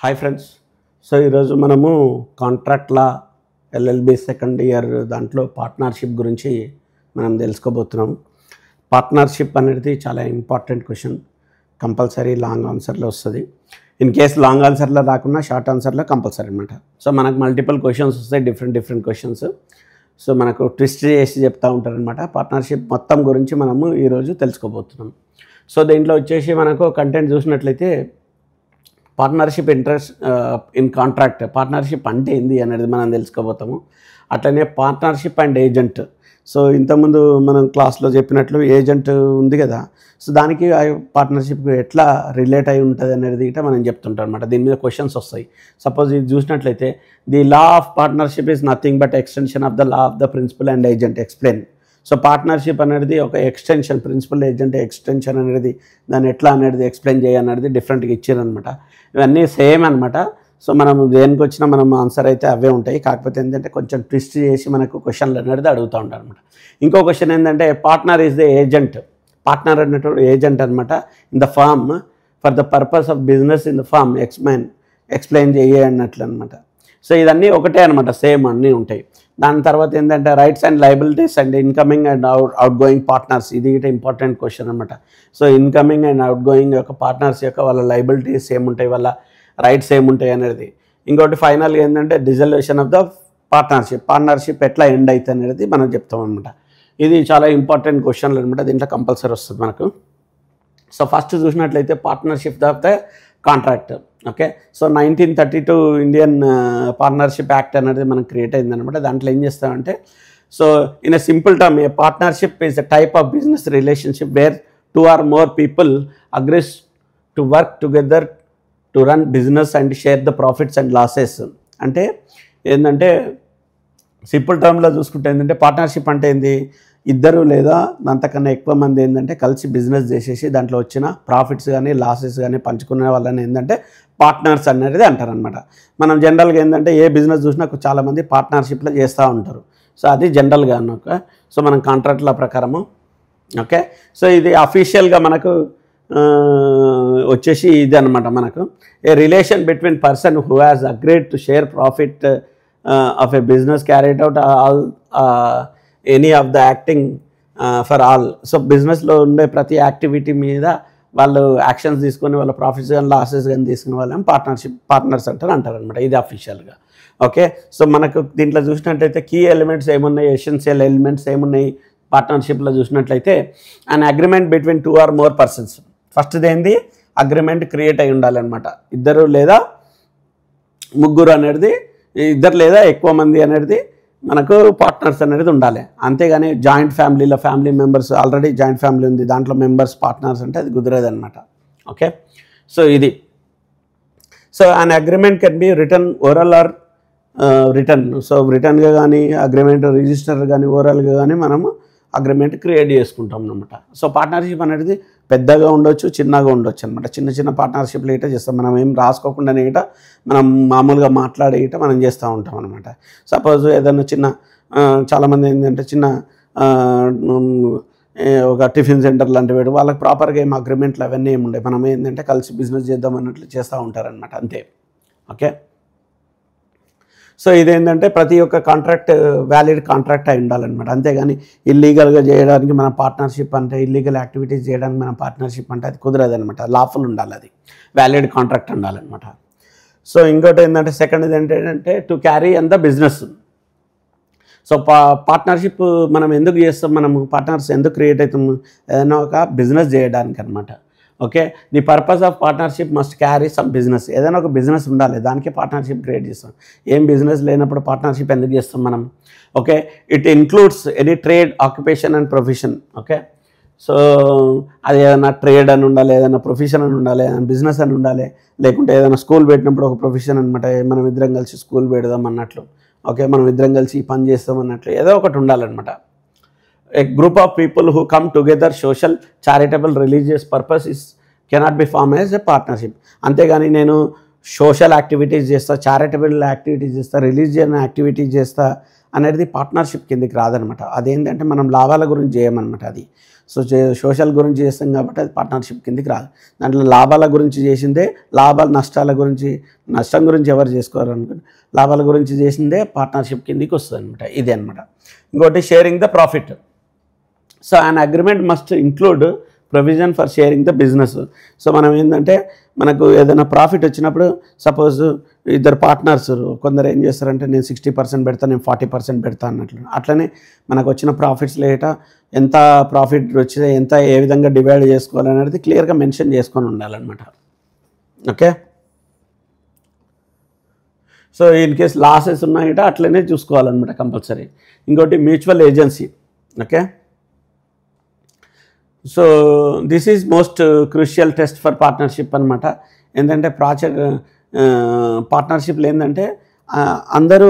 Hi friends. So ఈరోజు మనము contract లా LLB second year దాంట్లో పార్ట్నర్షిప్ గురించి మనం తెలుసుకోబోతున్నాము. పార్ట్నర్షిప్ అనేది చాలా ఇంపార్టెంట్ క్వశ్చన్. కంపల్సరీ లాంగ్ ఆన్సర్లో వస్తుంది. ఇన్ కేస్ లాంగ్ ఆన్సర్లో రాకుండా షార్ట్ ఆన్సర్లో కంపల్సరీ అనమాట. సో మనకు మల్టిపుల్ క్వశ్చన్స్ వస్తాయి, డిఫరెంట్ క్వశ్చన్స్. సో మనకు ట్విస్ట్ చేసి చెప్తూ ఉంటారనమాట. పార్ట్నర్షిప్ మొత్తం గురించి మనము ఈరోజు తెలుసుకోబోతున్నాం. సో దీంట్లో వచ్చేసి మనకు కంటెంట్ చూసినట్లయితే partnership interest in contract, partnership అంటే ఏంది అనేది మనం తెలుసుకోబోతాము. అట్లనే పార్ట్నర్షిప్ అండ్ ఏజెంట్. సో ఇంతకుముందు మనం క్లాస్లో చెప్పినట్లు ఏజెంట్ ఉంది కదా, సో దానికి పార్ట్నర్షిప్ ఎట్లా రిలేట్ అయి ఉంటుంది అనేది గిట్ట మనం చెప్తుంటాం అనమాట. దీని మీద క్వశ్చన్స్ వస్తాయి. సపోజ్ ఇది చూసినట్లయితే the law of partnership is nothing but extension of the law of the principal and agent explain. So partnership అనేది ఒక ఎక్స్టెన్షన్, ప్రిన్సిపల్ ఏజెంట్ ఎక్స్టెన్షన్ అనేది దాన్ని ఎట్లా అనేది ఎక్స్ప్లెయిన్ చేయనేది డిఫరెంట్గా ఇచ్చారనమాట. ఇవన్నీ సేమ్ అనమాట. సో మనం దేనికి వచ్చినా మనం ఆన్సర్ అయితే అవే ఉంటాయి. కాకపోతే ఏంటంటే కొంచెం ట్విస్ట్ చేసి మనకు క్వశ్చన్లు అనేది అడుగుతూ ఉంటారు అనమాట. ఇంకో క్వశ్చన్ ఏంటంటే partner is the agent. Partner అనేటువంటి ఏజెంట్ అనమాట in the firm for the purpose of business in the firm explain చేయన్నట్లు అనమాట. సో ఇదన్నీ ఒకటే అనమాట, సేమ్ అన్నీ ఉంటాయి. దాని తర్వాత ఏంటంటే rights and liabilities and incoming and out going partners. ఇది ఇంపార్టెంట్ క్వశ్చన్ అనమాట. So incoming and out going యొక్క పార్ట్నర్స్ యొక్క వాళ్ళ లయబిలిటీస్ ఏముంటాయి, వాళ్ళ రైట్స్ ఏముంటాయి అనేది. ఇంకోటి ఫైనల్గా ఏంటంటే డిజల్యూషన్ ఆఫ్ ద పార్ట్నర్షిప్ ఎట్లా ఎండ్ అవుతుంది అనేది మనం చెప్తాం అనమాట. ఇది చాలా ఇంపార్టెంట్ క్వశ్చన్లు అనమాట. దీంట్లో కంపల్సరీ వస్తుంది మనకు. సో ఫస్ట్ చూసినట్లయితే partnership of the contract. Okay, so 1932 Indian partnership act అనేది మనకు క్రియేట్ అయిందనమాట. దాంట్లో ఏం చేస్తామంటే, so in a simple term a partnership is a type of business relationship where 2 or more people agrees to work together to run business and share the profits and losses. అంటే ఏంటంటే simple టర్మ్లో చూసుకుంటే ఏంటంటే partnership అంటే ఏంది, ఇద్దరు లేదా అంతకన్నా ఎక్కువ మంది ఏంటంటే కలిసి బిజినెస్ చేసేసి దాంట్లో వచ్చిన ప్రాఫిట్స్ కానీ లాసెస్ కానీ పంచుకునే వాళ్ళని ఏంటంటే పార్ట్నర్స్ అనేది అంటారనమాట. మనం జనరల్గా ఏంటంటే ఏ బిజినెస్ చూసినా చాలామంది పార్ట్నర్షిప్లో చేస్తూ ఉంటారు. సో అది జనరల్గా అన్నొక. సో మనం కాంట్రాక్ట్ల ప్రకారము. ఓకే, సో ఇది అఫీషియల్గా మనకు వచ్చేసి ఇది అనమాట. మనకు a relation between person who has agreed to share profit of a business carried out all any of the acting for all. So బిజినెస్లో ఉండే ప్రతి యాక్టివిటీ మీద వాళ్ళు యాక్షన్స్ తీసుకొని వాళ్ళ ప్రాఫిట్స్ కానీ లాసెస్ కానీ తీసుకునే వాళ్ళని పార్ట్నర్స్ అంటారనమాట. ఇది అఫీషియల్గా. ఓకే, సో మనకు దీంట్లో చూసినట్టయితే కీ ఎలిమెంట్స్ ఏమున్నాయి, ఎసెన్షియల్ ఎలిమెంట్స్ ఏమున్నాయి పార్ట్నర్షిప్లో చూసినట్లయితే an agreement between 2 or more persons. ఫస్ట్ది ఏంది, అగ్రిమెంట్ క్రియేట్ అయి ఉండాలన్నమాట. ఇద్దరు లేదా ముగ్గురు అనేది, ఇద్దరు లేదా ఎక్కువ మంది అనేది మనకు పార్ట్నర్స్ అనేది ఉండాలి. అంతేగాని joint family members, already joint family ఉంది దాంట్లో మెంబర్స్ పార్ట్నర్స్ అంటే అది కుదరదు అనమాట. ఓకే, సో ఇది. So an agreement can be written, oral or written. So రిటర్న్గా కానీ అగ్రిమెంట్ రిజిస్టర్ కానీ ఓరల్గా కానీ మనము అగ్రిమెంట్ క్రియేట్ చేసుకుంటాం అనమాట. సో పార్ట్నర్షిప్ అనేది పెద్దగా ఉండొచ్చు, చిన్నగా ఉండొచ్చు అనమాట. చిన్న పార్ట్నర్షిప్లు ఇట చేస్తాం. మనం ఏం రాసుకోకుండానే ఇట మనం మామూలుగా మాట్లాడే ఇట మనం చేస్తూ ఉంటాం అనమాట. సపోజ్ ఏదైనా చాలామంది ఏంటంటే ఒక టిఫిన్ సెంటర్ లాంటివి వాళ్ళకి ప్రాపర్గా ఏం అగ్రిమెంట్లు అవన్నీ ఏమి ఉండవు. మనం ఏంటంటే కలిసి బిజినెస్ చేద్దాం అన్నట్లు చేస్తూ ఉంటారనమాట, అంతే. ఓకే, సో ఇదేంటంటే ప్రతి ఒక్క కాంట్రాక్ట్ వ్యాలిడ్ కాంట్రాక్ట్ అయి ఉండాలన్నమాట. అంతేగాని ఇల్లీగల్గా చేయడానికి మన పార్ట్నర్షిప్ అంటే, ఇల్లీగల్ యాక్టివిటీస్ చేయడానికి మన పార్ట్నర్షిప్ అంటే అది కుదరదు అనమాట. లాఫుల్ ఉండాలి, అది వ్యాలిడ్ కాంట్రాక్ట్ ఉండాలన్నమాట. సో ఇంకోటి ఏంటంటే సెకండ్ ఏంటంటే to carry on the business. So partnership మనం ఎందుకు చేస్తాం, మనము పార్ట్నర్స్ ఎందుకు క్రియేట్ అవుతాము, ఏదైనా ఒక బిజినెస్ చేయడానికి అనమాట. Okay, the purpose of partnership must carry some business. ఏదైనా ఒక బిజినెస్ ఉండాలి, దానికి పార్ట్నర్షిప్ క్రియేట్ చేస్తాం. ఏం బిజినెస్ లేనప్పుడు పార్ట్నర్షిప్ ఎందుకు చేస్తాం మనం. Okay, it includes any trade, occupation and profession. Okay, so అది ఏదైనా ట్రేడ్ అని ఉండాలి, ఏదైనా ప్రొఫెషన్ అని ఉండాలి, ఏదైనా బిజినెస్ అని ఉండాలి, లేకుంటే ఏదైనా స్కూల్ పెట్టినప్పుడు ఒక ప్రొఫెషన్ అనమాట. మనం ఇద్దరం కలిసి స్కూల్ పెడదాం అన్నట్లు, ఓకే మనం ఇద్దరం కలిసి ఈ పని చేస్తాం అన్నట్లు ఏదో ఒకటి ఉండాలన్నమాట. A group of people who come together social, charitable, religious purposes cannot be formed as a partnership. అంతేగాని నేను సోషల్ యాక్టివిటీస్ చేస్తా, చారిటబుల్ యాక్టివిటీస్ చేస్తా, రిలీజియన్ యాక్టివిటీస్ చేస్తా అనేది పార్ట్నర్షిప్ కిందకి రాదనమాట. అదేంటంటే మనం లాభాల గురించి చేయమన్నమాట అది. సో సోషల్ గురించి చేస్తాం కాబట్టి అది పార్ట్నర్షిప్ కిందకి రాదు. దాంట్లో లాభాల గురించి చేసిందే, నష్టాల గురించి, నష్టం గురించి ఎవరు చేసుకోరు అనుకోండి, లాభాల గురించి చేసిందే పార్ట్నర్షిప్ కిందకి వస్తుంది అనమాట. ఇదే అనమాట. ఇంకోటి sharing the profit. So an agreement must include provision for sharing the business. So మనం ఏంటంటే మనకు ఏదైనా ప్రాఫిట్ వచ్చినప్పుడు సపోజ్ ఇద్దరు పార్ట్నర్స్ కొందరు ఏం చేస్తారంటే నేను 60% పెడతాను, నేను 40% పెడతాను అన్నట్లు. అట్లనే మనకు వచ్చిన ప్రాఫిట్స్ లేట ఎంత ప్రాఫిట్ వచ్చిందో ఎంత ఏ విధంగా డివైడ్ చేసుకోవాలనేది క్లియర్గా మెన్షన్ చేసుకొని ఉండాలన్నమాట. Okay. So in case losses ఉన్నాయట అట్లనే చూసుకోవాలన్నమాట కంపల్సరీ. ఇంకోటి mutual agency. Okay. So this is most crucial test for partnership అనమాట. ఏంటంటే పార్ట్నర్షిప్లో ఏంటంటే అందరూ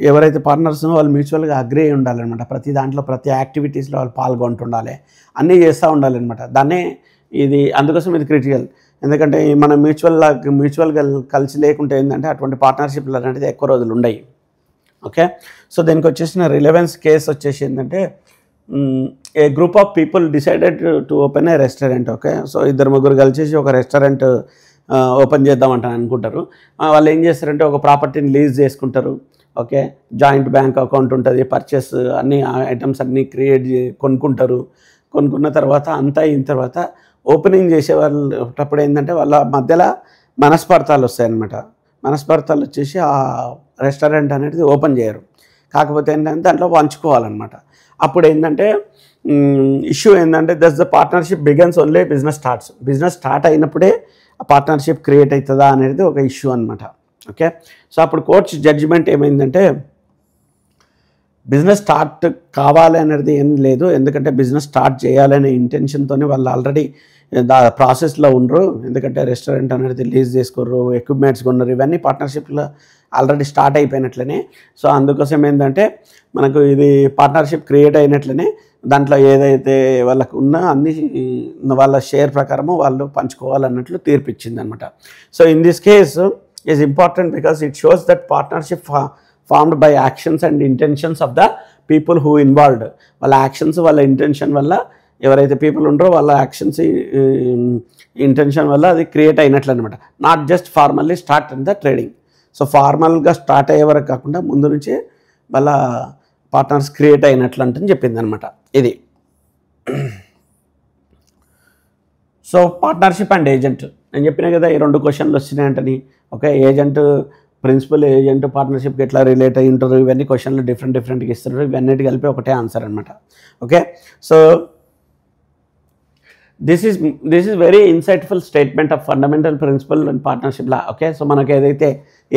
ఎవరైతే పార్ట్నర్స్ వాళ్ళు మ్యూచువల్గా అగ్రీ అయి ఉండాలన్నమాట. ప్రతి దాంట్లో ప్రతి యాక్టివిటీస్లో వాళ్ళు పాల్గొంటుండాలి, అన్నీ చేస్తూ ఉండాలన్నమాట. దాన్నే ఇది అందుకోసం ఇది క్రిటికల్. ఎందుకంటే మనం మ్యూచువల్గా కలిసి లేకుంటే ఏంటంటే అటువంటి పార్ట్నర్షిప్లు అనేది ఎక్కువ రోజులు ఉండయి. ఓకే. సో దీనికి వచ్చేసిన రిలవెన్స్ కేసు వచ్చేసి ఏంటంటే a group of people decided to open a restaurant. Okay. So ఇద్దరు ముగ్గురు కలిసేసి ఒక రెస్టారెంట్ ఓపెన్ చేద్దామంటాను అనుకుంటారు. వాళ్ళు ఏం చేస్తారంటే ఒక ప్రాపర్టీని లీజ్ చేసుకుంటారు. ఓకే. జాయింట్ బ్యాంక్ అకౌంట్ ఉంటుంది, పర్చేస్ అన్ని ఐటమ్స్ అన్నీ కొనుక్కుంటారు. కొనుక్కున్న తర్వాత అంతా అయిన తర్వాత ఓపెనింగ్ చేసే వాళ్ళప్పుడు ఏంటంటే వాళ్ళ మధ్యలో మనస్పర్ధాలు వస్తాయన్నమాట. మనస్పర్ధాలు వచ్చేసి ఆ రెస్టారెంట్ అనేది ఓపెన్ చేయరు. కాకపోతే ఏంటంటే దాంట్లో పంచుకోవాలన్నమాట. అప్పుడు ఏంటంటే ఇష్యూ ఏంటంటే that's the partnership begins only business start అయినప్పుడే ఆ పార్ట్నర్షిప్ క్రియేట్ అవుతుందా అనేది ఒక ఇష్యూ అనమాట. ఓకే. సో అప్పుడు కోర్ట్స్ జడ్జిమెంట్ ఏమైందంటే బిజినెస్ స్టార్ట్ కావాలి అనేది ఏం లేదు. ఎందుకంటే బిజినెస్ స్టార్ట్ చేయాలనే ఇంటెన్షన్తో వాళ్ళు ఆల్రెడీ ప్రాసెస్లో ఉండరు. ఎందుకంటే రెస్టారెంట్ అనేది లీజ్ చేసుకోరు, ఎక్విప్మెంట్స్ కొన్నారు, ఇవన్నీ పార్ట్నర్షిప్లో ఆల్రెడీ స్టార్ట్ అయిపోయినట్లనే. సో అందుకోసం ఏంటంటే మనకు ఇది పార్ట్నర్షిప్ క్రియేట్ అయినట్లనే దాంట్లో ఏదైతే వాళ్ళకు ఉన్నా అన్ని వాళ్ళ షేర్ ప్రకారము వాళ్ళు పంచుకోవాలన్నట్లు తీర్పిచ్చింది అనమాట. So in this case is important because it shows that partnership formed by actions and intentions of the people who involved. వాళ్ళ యాక్షన్స్ వాళ్ళ ఇంటెన్షన్ వల్ల ఎవరైతే పీపుల్ ఉంటారో వాళ్ళ యాక్షన్స్ ఇంటెన్షన్ వల్ల అది క్రియేట్ అయినట్లు అనమాట. Not just formally start in the trading. So ఫార్మల్గా స్టార్ట్ అయ్యే వరకు కాకుండా ముందు నుంచే వాళ్ళ పార్ట్నర్స్ క్రియేట్ అయినట్లు అంటని చెప్పింది అనమాట ఇది. సో పార్ట్నర్షిప్ అండ్ ఏజెంట్ నేను చెప్పినా కదా ఈ 2 క్వశ్చన్లు వచ్చినాయంటని. ఓకే. ఏజెంట్, ప్రిన్సిపల్ ఏజెంట్ పార్ట్నర్షిప్కి ఎట్లా రిలేట్ అయ్యి ఉంటారు, ఇవన్నీ క్వశ్చన్లు డిఫరెంట్గా ఇస్తారు. ఇవన్నీ కలిపి ఒకటే ఆన్సర్ అనమాట. Okay. So this is very insightful statement of fundamental principal and partnership law. Okay. So మనకు ఏదైతే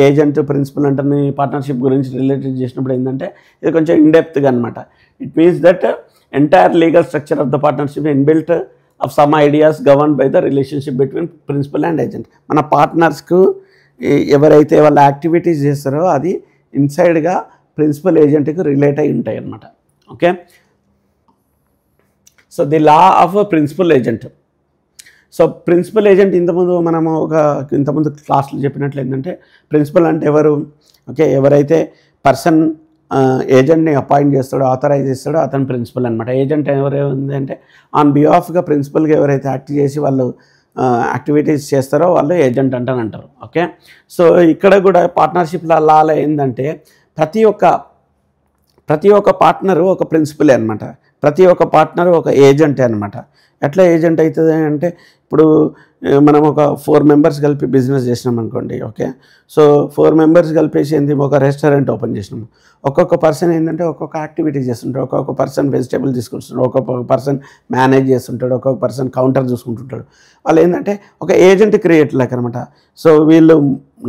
ఏజెంట్, ప్రిన్సిపల్ అంటే పార్ట్నర్షిప్ గురించి రిలేటెడ్ చేసినప్పుడు ఏంటంటే ఇది కొంచెం ఇన్డెప్త్గా అనమాట. It means that entire legal structure of the partnership inbuilt of some ideas govern by the relationship between principal and agent. మన పార్ట్నర్స్కు ఎవరైతే వాళ్ళ యాక్టివిటీస్ చేస్తారో అది ఇన్సైడ్గా ప్రిన్సిపల్ ఏజెంట్కి రిలేట్ అయి ఉంటాయి అన్నమాట. Okay. So the law of principal agent. So principal agent ఇంతకుముందు క్లాస్లో చెప్పినట్లు ఏంటంటే ప్రిన్సిపల్ అంటే ఎవరు? ఓకే. ఎవరైతే పర్సన్ ఏజెంట్ని అపాయింట్ చేస్తాడో, ఆథరైజ్ చేస్తాడో అతను ప్రిన్సిపల్ అనమాట. ఏజెంట్ ఎవరైంది అంటే ఆన్ బిహాఫ్గా ప్రిన్సిపల్గా ఎవరైతే యాక్ట్ చేసి వాళ్ళు యాక్టివిటీస్ చేస్తారో వాళ్ళు ఏజెంట్ అంటారు. ఓకే. సో ఇక్కడ కూడా పార్ట్నర్షిప్ లాలో ఏంటంటే ప్రతి ఒక్క పార్ట్నరు ఒక ప్రిన్సిపలే అనమాట. ప్రతి ఒక్క పార్ట్నరు ఒక ఏజెంటే అనమాట. ఎట్లా ఏజెంట్ అవుతుంది అంటే ఇప్పుడు మనం ఒక 4 మెంబర్స్ కలిపి బిజినెస్ చేసినాం అనుకోండి. ఓకే. సో 4 మెంబర్స్ కలిపేసి ఏంటి ఒక రెస్టారెంట్ ఓపెన్ చేసినాము. ఒక్కొక్క పర్సన్ ఏంటంటే ఒక్కొక్క యాక్టివిటీ చేస్తుంటాడు. ఒక్కొక్క పర్సన్ వెజిటేబుల్ తీసుకుంటుంటాడు, ఒక్కొక్క పర్సన్ మేనేజ్ చేస్తుంటాడు, ఒక్కొక్క పర్సన్ కౌంటర్ చూసుకుంటుంటాడు. వాళ్ళు ఏంటంటే ఒక ఏజెంట్ క్రియేట్ లేక అనమాట. సో వీళ్ళు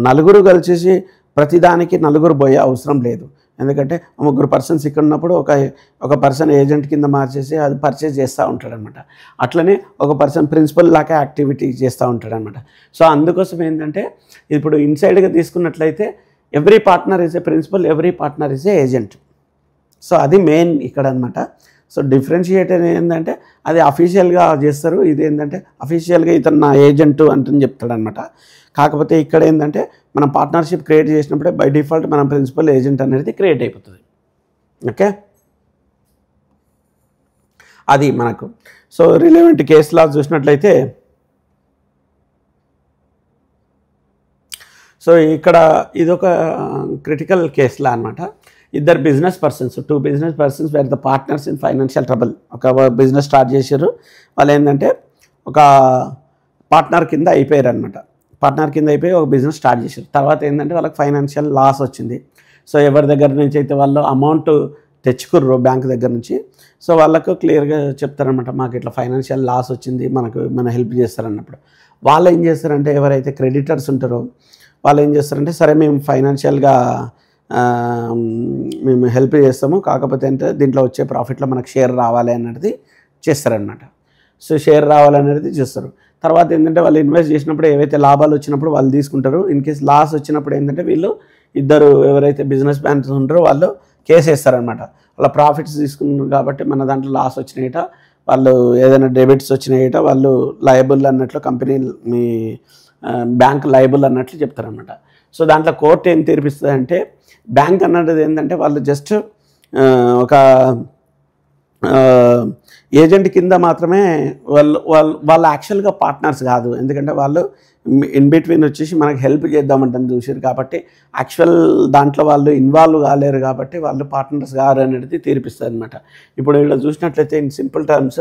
నలుగురు కలిసేసి ప్రతిదానికి నలుగురు పోయే అవసరం లేదు. ఎందుకంటే 3 పర్సన్స్ ఇక్కడ ఉన్నప్పుడు ఒక పర్సన్ ఏజెంట్ కింద మార్చేసి అది పర్చేజ్ చేస్తూ ఉంటాడనమాట. అట్లనే ఒక పర్సన్ ప్రిన్సిపల్ లాగా యాక్టివిటీ చేస్తూ ఉంటాడనమాట. సో అందుకోసం ఏంటంటే ఇప్పుడు ఇన్సైడ్గా తీసుకున్నట్లయితే every partner is a principal, every partner is a agent. So అది మెయిన్ ఇక్కడ అనమాట. సో డిఫరెన్షియేట్ ఏంటంటే అది అఫీషియల్గా చేస్తారు, ఇది ఏంటంటే అఫీషియల్గా ఇతను నా ఏజెంటు అంటని చెప్తాడనమాట. కాకపోతే ఇక్కడ ఏంటంటే మనం పార్ట్నర్షిప్ క్రియేట్ చేసినప్పుడే బై డిఫాల్ట్ మనం ప్రిన్సిపల్ ఏజెంట్ అనేది క్రియేట్ అయిపోతుంది. ఓకే, అది మనకు. సో రిలవెంట్ కేస్ లా చూసినట్లయితే సో ఇక్కడ ఇదొక క్రిటికల్ కేస్ లా అనమాట. ఇద్దరు business persons, 2 business persons wear the partners in financial trouble. ఒక బిజినెస్ స్టార్ట్ చేశారు, వాళ్ళు ఏంటంటే ఒక పార్ట్నర్ కింద అయిపోయారు అనమాట. పార్ట్నర్ కింద అయిపోయి ఒక బిజినెస్ స్టార్ట్ చేశారు. తర్వాత ఏంటంటే వాళ్ళకి ఫైనాన్షియల్ లాస్ వచ్చింది. సో ఎవరి దగ్గర నుంచి అయితే వాళ్ళు అమౌంట్ తెచ్చుకుర్రు బ్యాంక్ దగ్గర నుంచి, సో వాళ్ళకు క్లియర్గా చెప్తారనమాట, మాకు ఇట్లా ఫైనాన్షియల్ లాస్ వచ్చింది, మన హెల్ప్ చేస్తారన్నప్పుడు వాళ్ళు ఏం చేస్తారంటే, ఎవరైతే క్రెడిటర్స్ ఉంటారో వాళ్ళు ఏం చేస్తారంటే, సరే మేము ఫైనాన్షియల్గా మేము హెల్ప్ చేస్తాము, కాకపోతే అంటే దీంట్లో వచ్చే ప్రాఫిట్లో మనకు షేర్ రావాలి అన్నది చేస్తారనమాట. సో షేర్ రావాలనేది చేస్తారు. తర్వాత ఏంటంటే వాళ్ళు ఇన్వెస్ట్ చేసినప్పుడు ఏవైతే లాభాలు వచ్చినప్పుడు వాళ్ళు తీసుకుంటారు. ఇన్ కేస్ లాస్ వచ్చినప్పుడు ఏంటంటే వీళ్ళు ఇద్దరు ఎవరైతే బిజినెస్ మ్యాన్స్ ఉంటారో వాళ్ళు కేసు వేస్తారనమాట. వాళ్ళ ప్రాఫిట్స్ తీసుకున్నారు కాబట్టి మన దాంట్లో లాస్ వచ్చినాయట, వాళ్ళు ఏదైనా డెబిట్స్ వచ్చినాయట, వాళ్ళు లయబుల్ అన్నట్లు కంపెనీ మీ బ్యాంక్ లయబుల్ అన్నట్లు చెప్తారనమాట. సో దాంట్లో కోర్టు ఏం తీర్పిస్తుంది అంటే, బ్యాంక్ అన్నది ఏంటంటే వాళ్ళు జస్ట్ ఒక ఏజెంట్ కింద మాత్రమే, వాళ్ళు యాక్చువల్గా పార్ట్నర్స్ కాదు. ఎందుకంటే వాళ్ళు ఇన్ బిట్వీన్ వచ్చేసి మనకు హెల్ప్ చేద్దామంటని చూసారు కాబట్టి యాక్చువల్ దాంట్లో వాళ్ళు ఇన్వాల్వ్ కాలేరు కాబట్టి వాళ్ళు పార్ట్నర్స్ కారు అనేది తీర్పిస్తుంది అనమాట. ఇప్పుడు వీళ్ళు చూసినట్లయితే in simple terms,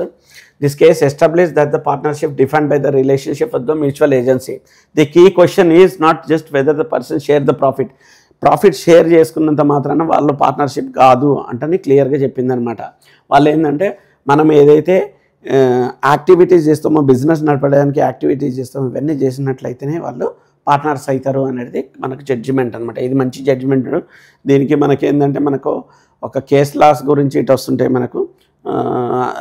this case establish that the partnership defined by the relationship of the mutual agency. The key question is not just whether the person share the profit share చేసుకున్నంత మాత్రాన వాళ్ళు partnership కాదు అంటని క్లియర్గా చెప్పిందనమాట. వాళ్ళు ఏంటంటే మనం ఏదైతే యాక్టివిటీస్ చేస్తామో, బిజినెస్ నడపడానికి యాక్టివిటీస్ చేస్తామో, ఇవన్నీ చేసినట్లయితేనే వాళ్ళు పార్ట్నర్స్ అవుతారు అనేది మనకు జడ్జిమెంట్ అనమాట. ఇది మంచి జడ్జిమెంట్. దీనికి మనకేంటంటే మనకు ఒక కేస్ లాస్ గురించి ఇటు వస్తుంటాయి మనకు,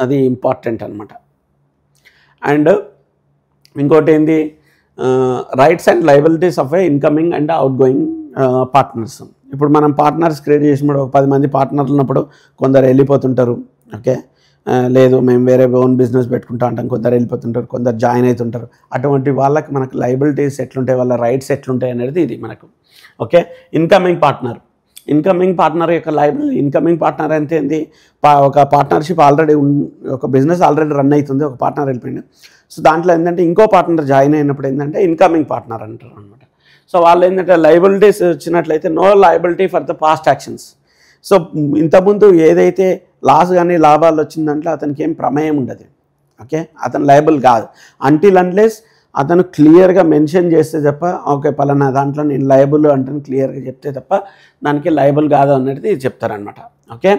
అది ఇంపార్టెంట్ అనమాట. అండ్ ఇంకోటి ఏంది, rights and liabilities of A incoming and out going partners. ఇప్పుడు మనం పార్ట్నర్స్ క్రియేట్ చేసినప్పుడు ఒక 10 మంది పార్ట్నర్లు ఉన్నప్పుడు కొందరు వెళ్ళిపోతుంటారు. ఓకే, లేదు మేము వేరే ఓన్ బిజినెస్ పెట్టుకుంటా అంటాం, కొందరు వెళ్ళిపోతుంటారు, కొందరు జాయిన్ అవుతుంటారు. అటువంటి వాళ్ళకి మనకు లయబిలిటీస్ ఎట్లుంటాయి, వాళ్ళ రైట్స్ ఎట్లుంటాయి అనేది ఇది మనకు. ఓకే, ఇన్కమింగ్ పార్ట్నర్ యొక్క లయబిలిటీ. ఇన్కమింగ్ పార్ట్నర్ అంటే ఏంది, ఒక పార్ట్నర్షిప్ ఆల్రెడీ ఒక బిజినెస్ ఆల్రెడీ రన్ అవుతుంది, ఒక పార్ట్నర్ వెళ్ళిపోయింది. సో దాంట్లో ఏంటంటే ఇంకో పార్ట్నర్ జాయిన్ అయినప్పుడు ఏంటంటే ఇన్కమింగ్ పార్ట్నర్ అంటారు అనమాట. సో వాళ్ళు ఏంటంటే లయబిలిటీస్ వచ్చినట్లయితే no liability for the past actions. So ఇంతకుముందు ఏదైతే లాస్ కానీ లాభాలు వచ్చిందంటే అతనికి ఏం ప్రమేయం ఉండదు. ఓకే, అతను లయబుల్ కాదు అంటిల్ అన్లెస్ అతను క్లియర్గా మెన్షన్ చేస్తే తప్ప, ఓకే పలానా దాంట్లో నేను లయబుల్ అంటే క్లియర్గా చెప్తే తప్ప దానికి లయబుల్ కాదు అనేది చెప్తారనమాట. ఓకే,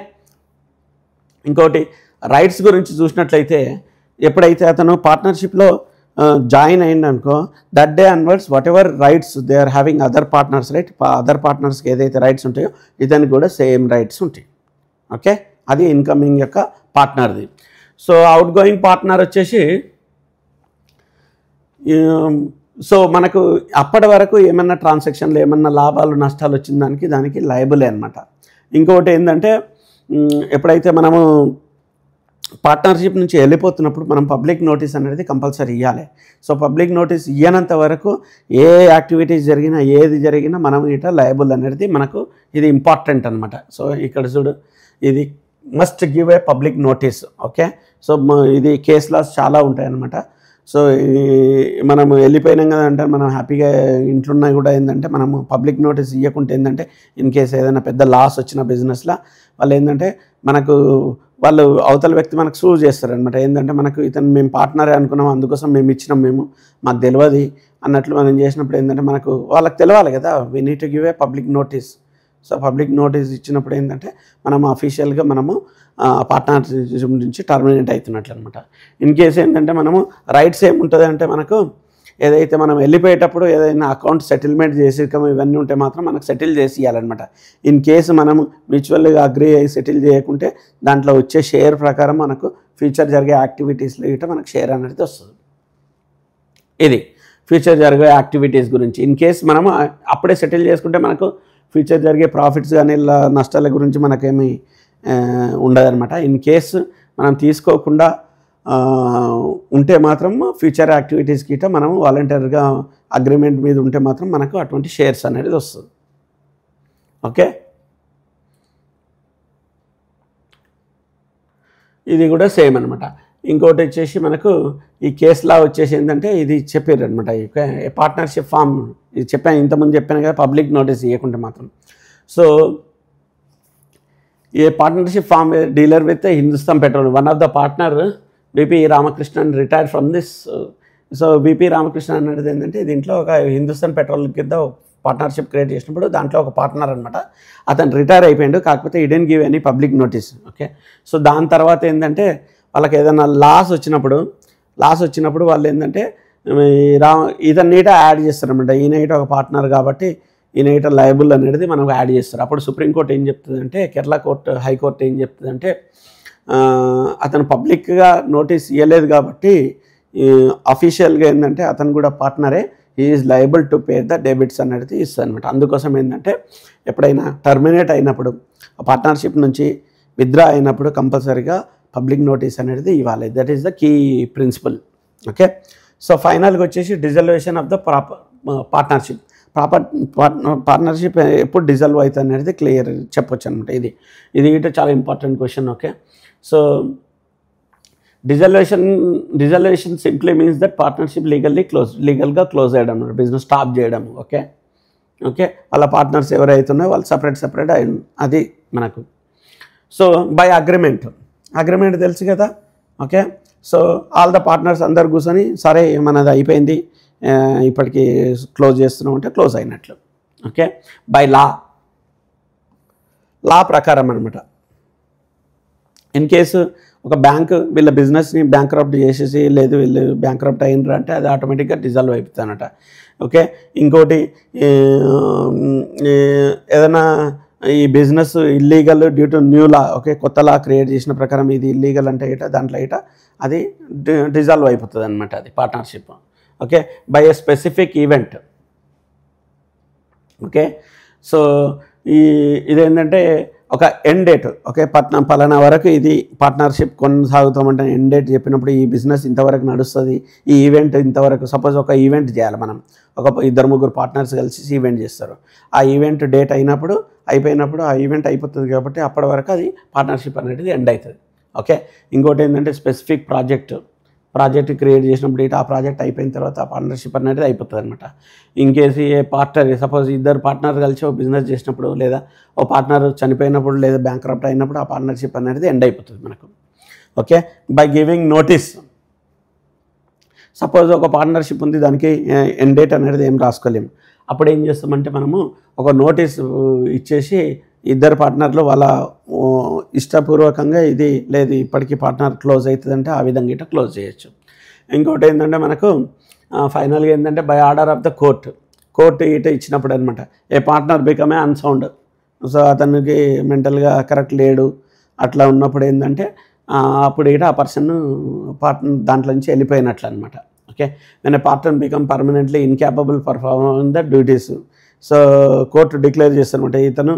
ఇంకోటి రైట్స్ గురించి చూసినట్లయితే, ఎప్పుడైతే అతను పార్ట్నర్షిప్లో జాయిన్ అయిందనుకో, that day onwards whatever rights they are having other partners, right, other పార్ట్నర్స్కి ఏదైతే రైట్స్ ఉంటాయో ఇతనికి కూడా సేమ్ రైట్స్ ఉంటాయి. ఓకే, అది ఇన్కమింగ్ యొక్క పార్ట్నర్ది. సో అవుట్ గోయింగ్ పార్ట్నర్ వచ్చేసి, సో మనకు అప్పటి వరకు ఏమన్నా ట్రాన్సాక్షన్లు ఏమన్నా లాభాలు నష్టాలు వచ్చిన దానికి లయబులే అనమాట. ఇంకొకటి ఏంటంటే, ఎప్పుడైతే మనము పార్ట్నర్షిప్ నుంచి వెళ్ళిపోతున్నప్పుడు మనం పబ్లిక్ నోటీస్ అనేది కంపల్సరీ ఇవ్వాలి. సో పబ్లిక్ నోటీస్ ఇవ్వనంత వరకు ఏ యాక్టివిటీస్ జరిగినా ఏది జరిగినా మనం ఇట లయబుల్ అనేది మనకు ఇది ఇంపార్టెంట్ అనమాట. సో ఇక్కడ చూడు, ఇది must give a public notice. Okay, so ఇది కేస్ లాస్ చాలా ఉంటాయి అన్నమాట. సో మనము వెళ్ళిపోయినాం కదంటే మనం హ్యాపీగా ఇంట్లో ఉన్నా కూడా ఏంటంటే మనము పబ్లిక్ నోటీస్ ఇవ్వకుంటే ఏంటంటే ఇన్ కేసు ఏదైనా పెద్ద లాస్ వచ్చిన బిజినెస్లో వాళ్ళు ఏంటంటే మనకు వాళ్ళు అవతల వ్యక్తి మనకు సూ చేస్తారనమాట. ఏంటంటే మనకు ఇతను మేము పార్ట్నరే అనుకున్నాం, అందుకోసం మేము ఇచ్చినాం, మాకు తెలియదు అన్నట్లు మనం చేసినప్పుడు ఏంటంటే మనకు వాళ్ళకి తెలియాలి కదా, we need to give a public notice. So public notice ఇచ్చినప్పుడు ఏంటంటే మనం అఫీషియల్గా మనము పార్ట్నర్షిప్ నుంచి టర్మినేట్ అవుతున్నట్లు అనమాట. ఇన్ కేసు ఏంటంటే మనము రైట్స్ ఏముంటుంది అంటే, మనకు ఏదైతే మనం వెళ్ళిపోయేటప్పుడు ఏదైనా అకౌంట్ సెటిల్మెంట్ చేసి ఇవన్నీ ఉంటే మాత్రం మనకు సెటిల్ చేసి ఇవ్వాలన్నమాట. ఇన్ కేసు మనము మ్యూచువల్గా అగ్రీ అయ్యి సెటిల్ చేయకుంటే దాంట్లో వచ్చే షేర్ ప్రకారం మనకు ఫ్యూచర్ జరిగే యాక్టివిటీస్లో ఇట మనకు షేర్ అనేది వస్తుంది. ఇది ఫ్యూచర్ జరిగే యాక్టివిటీస్ గురించి. ఇన్ కేసు మనము అప్పుడే సెటిల్ చేసుకుంటే మనకు ఫ్యూచర్ జరిగే ప్రాఫిట్స్ కానీ నష్టాల గురించి మనకేమీ ఉండదన్నమాట. ఇన్ కేసు మనం తీసుకోకుండా ఉంటే మాత్రం ఫ్యూచర్ యాక్టివిటీస్కి ఇట మనం వాలంటీర్గా అగ్రిమెంట్ మీద ఉంటే మాత్రం మనకు అటువంటి షేర్స్ అనేది వస్తుంది. ఓకే, ఇది కూడా సేమ్ అనమాట. ఇంకోటి వచ్చేసి మనకు ఈ కేసులా వచ్చేసి ఏంటంటే ఇది చెప్పారు అనమాట, పార్ట్నర్షిప్ ఫామ్ ఇది చెప్పాను, ఇంతకుముందు చెప్పాను కదా, పబ్లిక్ నోటీస్ ఇవ్వకుంటే మాత్రం. So A partnership firm dealer with Hindustan petrol, one of the partner BP Ramakrishnan retired from this. So BP Ramakrishna అనేది ఏంటంటే దీంట్లో ఒక హిందుస్థాన్ పెట్రోల్ కింద పార్ట్నర్షిప్ క్రియేట్ చేసినప్పుడు దాంట్లో ఒక పార్ట్నర్ అనమాట, అతను రిటైర్ అయిపోయాడు, కాకపోతే ఈ didn't give any public notice. Okay, so దాని తర్వాత ఏంటంటే వాళ్ళకి ఏదైనా లాస్ వచ్చినప్పుడు వాళ్ళు ఏంటంటే ఇతను నీట యాడ్ చేస్తారనమాట, ఈయన ఇట ఒక పార్ట్నర్ కాబట్టి ఈయన ఇట లయబుల్ అనేది మనం యాడ్ చేస్తారు. అప్పుడు సుప్రీంకోర్టు ఏం చెప్తుందంటే, కేరళ కోర్టు హైకోర్టు ఏం చెప్తుందంటే, అతను పబ్లిక్గా నోటీస్ ఇవ్వలేదు కాబట్టి అఫీషియల్గా ఏంటంటే అతను కూడా పార్ట్నరే, is liable to pay the debits అనేది ఇస్తుంది అనమాట. అందుకోసం ఏంటంటే ఎప్పుడైనా టర్మినేట్ అయినప్పుడు పార్ట్నర్షిప్ నుంచి విత్డ్రా అయినప్పుడు కంపల్సరీగా పబ్లిక్ నోటీస్ అనేది ఇవ్వాలి. That is the key principle. Okay, so ఫైనల్గా వచ్చేసి dissolution of the partnership. Partnership ఎప్పుడు డిజల్వ్ అవుతుంది అనేది క్లియర్ చెప్పొచ్చు అనమాట. ఇది చాలా important question. Okay, so dissolution simply means that partnership లీగల్గా క్లోజ్ చేయడం, బిజినెస్ స్టాప్ చేయడం. ఓకే, వాళ్ళ పార్ట్నర్స్ ఎవరైతే ఉన్నాయో వాళ్ళు సపరేట్ అది మనకు. సో బై అగ్రిమెంట్ తెలుసు కదా. Okay, so all the partners అందరు కూర్చొని సరే మనది అయిపోయింది, ఇప్పటికి క్లోజ్ చేస్తున్నాం అంటే క్లోజ్ అయినట్లు. ఓకే, బై లా ప్రకారం అనమాట. ఇన్ కేసు ఒక బ్యాంకు వీళ్ళ బిజినెస్ని బ్యాంక్రప్ట్ చేసేసి, లేదు వీళ్ళు బ్యాంక్రప్ట్ అయినరు అంటే అది ఆటోమేటిక్గా డిజాల్వ్ అయిపోతానట. ఓకే, ఇంకోటి ఏదైనా ఈ business illegal due to new law, okay, కొత్త లా క్రియేట్ చేసిన ప్రకారం ఇది ఇల్లీగల్ అంటే దాంట్లో అది డిజాల్వ్ అయిపోతుంది అనమాట, అది partnership. Okay, by a specific event. Okay, so ఇదేంటంటే ఒక ఎండ్ డేట్. ఓకే, పలానా వరకు ఇది పార్ట్నర్షిప్ కొనసాగుతామంటే ఎండ్ డేట్ చెప్పినప్పుడు ఈ బిజినెస్ ఇంతవరకు నడుస్తుంది, ఈ ఈవెంట్ ఇంతవరకు. సపోజ్ ఒక ఈవెంట్ చేయాలి మనం, ఒక 2-3 పార్ట్నర్స్ కలిసి ఈవెంట్ చేస్తారు. ఆ ఈవెంట్ డేట్ అయిపోయినప్పుడు ఆ ఈవెంట్ అయిపోతుంది కాబట్టి అప్పటి వరకు అది పార్ట్నర్షిప్ అనేది ఎండ్ అవుతుంది. ఓకే, ఇంకోటి ఏంటంటే స్పెసిఫిక్ ప్రాజెక్ట్ క్రియేట్ చేసినప్పుడు ఆ ప్రాజెక్ట్ అయిపోయిన తర్వాత ఆ పార్ట్నర్షిప్ అనేది అయిపోతుంది అనమాట. ఇన్కేసి ఏ పార్ట్నర్, సపోజ్ 2 పార్ట్నర్ కలిసి ఒక బిజినెస్ చేసినప్పుడు, లేదా ఓ పార్ట్నర్ చనిపోయినప్పుడు, లేదా బ్యాంక్రప్ట్ అయినప్పుడు ఆ పార్ట్నర్షిప్ అనేది ఎండ్ అయిపోతుంది మనకు. Okay, by giving notice. Suppose ఒక పార్ట్నర్షిప్ ఉంది, దానికి ఎండ్ డేట్ అనేది ఏం రాసుకోలేము. అప్పుడు ఏం చేస్తామంటే మనము ఒక నోటీస్ ఇచ్చేసి 2 పార్ట్నర్లు వాళ్ళ ఇష్టపూర్వకంగా ఇది లేదు ఇప్పటికీ పార్ట్నర్ క్లోజ్ అవుతుందంటే ఆ విధంగా క్లోజ్ చేయొచ్చు. ఇంకోటి ఏంటంటే మనకు ఫైనల్గా ఏంటంటే by order of the court ఇచ్చినప్పుడు అనమాట, a partner become a unsound. So అతనికి మెంటల్గా కరెక్ట్ లేడు, అట్లా ఉన్నప్పుడు ఏంటంటే అప్పుడు ఆ పర్సన్ పార్ట్నర్ దాంట్లో నుంచి వెళ్ళిపోయినట్లు అనమాట. Okay, when a partner become permanently incapable performing the duties. So court declare చేస్తారనమాట, ఇతను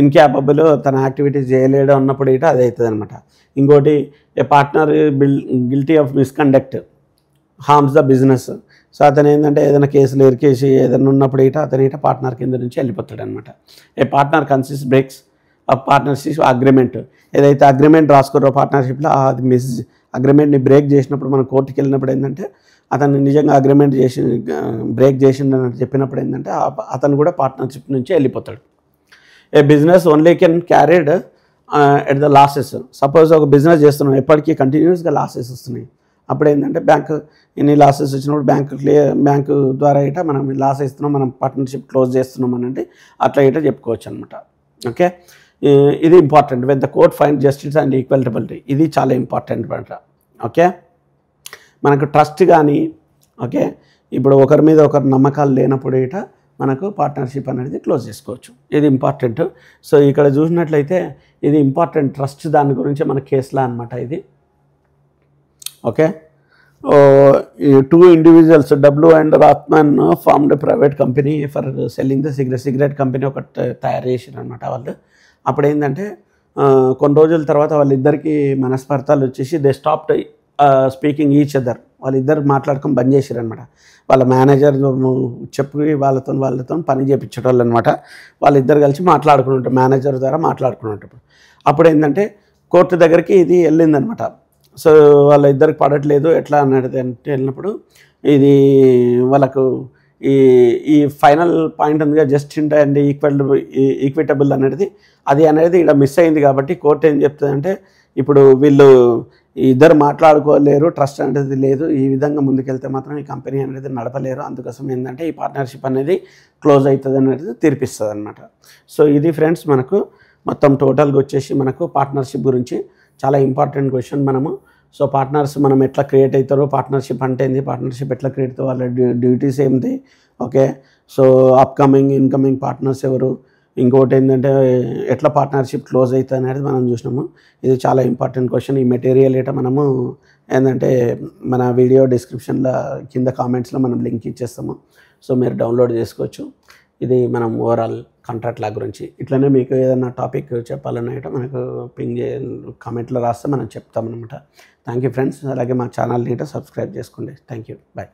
ఇన్క్యాపబుల్, తన యాక్టివిటీస్ చేయలేడు అన్నప్పుడు అది అవుతుంది అనమాట. ఇంకోటి a partner guilty of misconduct harms the business. So అతను ఏంటంటే ఏదైనా కేసులు ఎరికేసి ఏదైనా ఉన్నప్పుడు అతను పార్ట్నర్ కింద నుంచి వెళ్ళిపోతాడు అనమాట. ఏ పార్ట్నర్ కన్సిస్ట్ బ్రేక్స్ ఆ పార్ట్నర్షిప్ అగ్రిమెంట్, ఏదైతే అగ్రిమెంట్ రాసుకున్నారో పార్ట్నర్షిప్లో అది అగ్రిమెంట్ని బ్రేక్ చేసినప్పుడు మనం కోర్టుకి వెళ్ళినప్పుడు ఏంటంటే అతను నిజంగా అగ్రిమెంట్ బ్రేక్ చేసిండని చెప్పినప్పుడు ఏంటంటే అతను కూడా పార్ట్నర్షిప్ నుంచి వెళ్ళిపోతాడు. A business only can carried at the losses. Suppose ఒక బిజినెస్ చేస్తున్నాం, ఎప్పటికీ కంటిన్యూస్గా లాసెస్ వస్తున్నాయి, అప్పుడు ఏంటంటే ఇన్ని లాసెస్ వచ్చినప్పుడు బ్యాంకు ద్వారా మనం లాస్ ఇస్తున్నాం, మనం పార్ట్నర్షిప్ క్లోజ్ చేస్తున్నాం అనంటే అట్లా చెప్పుకోవచ్చు అనమాట. ఓకే, ఇది important. When the court find justice and equitability, ఇది చాలా ఇంపార్టెంట్ అనమాట. ఓకే, మనకు ట్రస్ట్ కానీ, ఓకే, ఇప్పుడు ఒకరి మీద ఒకరు నమ్మకాలు లేనప్పుడు మనకు పార్ట్నర్షిప్ అనేది క్లోజ్ చేసుకోవచ్చు. ఇది ఇంపార్టెంట్. సో ఇక్కడ చూసినట్లయితే ఇది ఇంపార్టెంట్, ట్రస్ట్ దాని గురించి మన కేసులా అనమాట ఇది. Okay, 2 individuals W and Rathman formed private company for selling the cigarette company ఒకటి తయారు చేసారు అనమాట వాళ్ళు. అప్పుడు ఏంటంటే కొన్ని రోజుల తర్వాత వాళ్ళిద్దరికి మనస్పర్ధాలు వచ్చేసి they stopped speaking each other. వాళ్ళిద్దరు మాట్లాడుకొని బంద్ చేశారు అనమాట. వాళ్ళ మేనేజర్ చెప్పి వాళ్ళతో పని చేయించేటోళ్ళు అనమాట. వాళ్ళిద్దరు కలిసి మాట్లాడుకుని ఉంటారు, మేనేజర్ ద్వారా మాట్లాడుకుని ఉంటారు. అప్పుడు ఏంటంటే కోర్టు దగ్గరికి ఇది వెళ్ళిందనమాట. సో వాళ్ళ ఇద్దరికి పడట్లేదు ఎట్లా అన్నది అంటే వెళ్ళినప్పుడు ఇది వాళ్ళకు ఈ ఈ ఫైనల్ పాయింట్ ఉందిగా జస్టిస్ అండ్ ఈక్విటబుల్ అనేది ఇక్కడ మిస్ అయింది. కాబట్టి కోర్టు ఏం చెప్తుందంటే ఇప్పుడు వీళ్ళు ఇద్దరు మాట్లాడుకోలేరు, ట్రస్ట్ అనేది లేదు, ఈ విధంగా ముందుకెళ్తే మాత్రం ఈ కంపెనీ అనేది నడపలేరు, అందుకోసం ఏంటంటే ఈ పార్ట్నర్షిప్ అనేది క్లోజ్ అవుతుంది అనేది తీర్పిస్తుంది అనమాట. సో ఇది ఫ్రెండ్స్ మనకు మొత్తం టోటల్గా వచ్చేసి మనకు పార్ట్నర్షిప్ గురించి చాలా ఇంపార్టెంట్ క్వశ్చన్. సో పార్ట్నర్స్ మనం ఎట్లా క్రియేట్ అవుతారో, పార్ట్నర్షిప్ అంటే ఏంది, పార్ట్నర్షిప్ ఎట్లా క్రియేట్ అవుతారో, వాళ్ళ డ్యూటీస్ ఏంటి, okay. So upcoming incoming partners ఎవరు, ఇంకోటి ఏంటంటే ఎట్లా పార్ట్నర్షిప్ క్లోజ్ అవుతుంది అనేది మనం చూసినాము. ఇది చాలా ఇంపార్టెంట్ క్వశ్చన్. ఈ మెటీరియల్ ఏటో మనము ఏంటంటే మన వీడియో డిస్క్రిప్షన్లో కింద కామెంట్స్లో మనం లింక్ ఇచ్చేస్తాము. సో మీరు డౌన్లోడ్ చేసుకోవచ్చు. ఇది మనం ఓవరాల్ కాంట్రాక్ట్ లా గురించి. ఇట్లనే మీకు ఏదైనా టాపిక్ చెప్పాలన్నట్టు మనకు పింగ్ కామెంట్లో రాస్తే మనం చెప్తామన్నమాట. Thank you friends. అలాగే మా ఛానల్ని సబ్స్క్రైబ్ చేసుకోండి. Thank you. బాయ్.